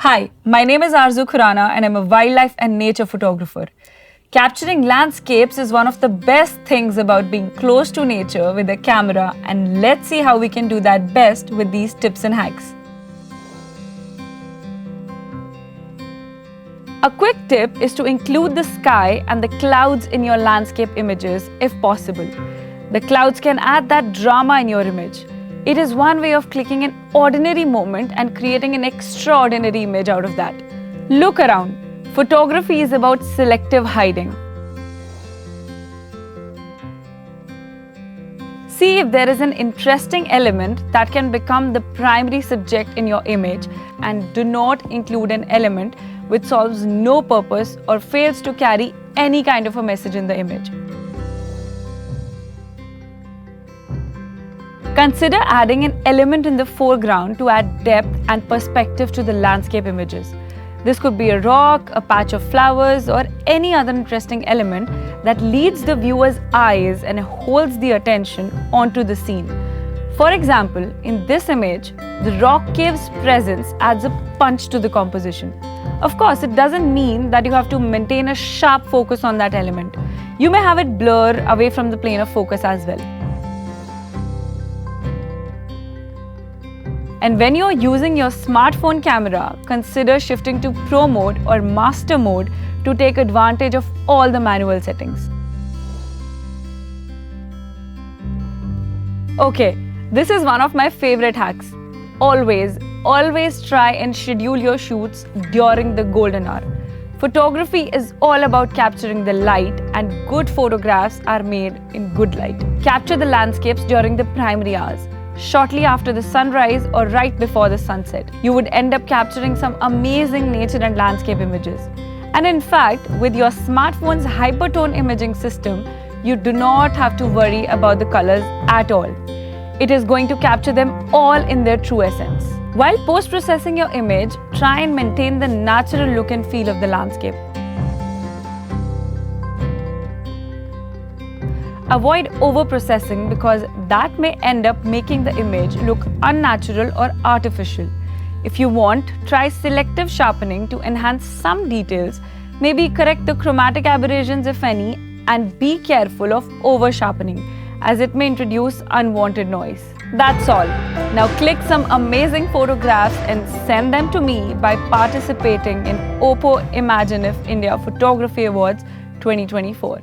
Hi, my name is Arzu Khurana and I'm a wildlife and nature photographer. Capturing landscapes is one of the best things about being close to nature with a camera, and let's see how we can do that best with these tips and hacks. A quick tip is to include the sky and the clouds in your landscape images if possible. The clouds can add that drama in your image. It is one way of clicking an ordinary moment and creating an extraordinary image out of that. Look around. Photography is about selective hiding. See if there is an interesting element that can become the primary subject in your image, and do not include an element which solves no purpose or fails to carry any kind of a message in the image. Consider adding an element in the foreground to add depth and perspective to the landscape images. This could be a rock, a patch of flowers, or any other interesting element that leads the viewer's eyes and holds the attention onto the scene. For example, in this image, the rock cave's presence adds a punch to the composition. Of course, it doesn't mean that you have to maintain a sharp focus on that element. You may have it blur away from the plane of focus as well. And when you're using your smartphone camera, consider shifting to Pro mode or Master mode to take advantage of all the manual settings. Okay, this is one of my favorite hacks. Always try and schedule your shoots during the golden hour. Photography is all about capturing the light, and good photographs are made in good light. Capture the landscapes during the primary hours, shortly after the sunrise or right before the sunset. You would end up capturing some amazing nature and landscape images. And in fact, with your smartphone's hypertone imaging system, you do not have to worry about the colors at all. It is going to capture them all in their true essence. While post-processing your image, try and maintain the natural look and feel of the landscape. Avoid over-processing, because that may end up making the image look unnatural or artificial. If you want, try selective sharpening to enhance some details, maybe correct the chromatic aberrations if any, and be careful of over-sharpening, as it may introduce unwanted noise. That's all. Now click some amazing photographs and send them to me by participating in Oppo Imagineif India Photography Awards 2024.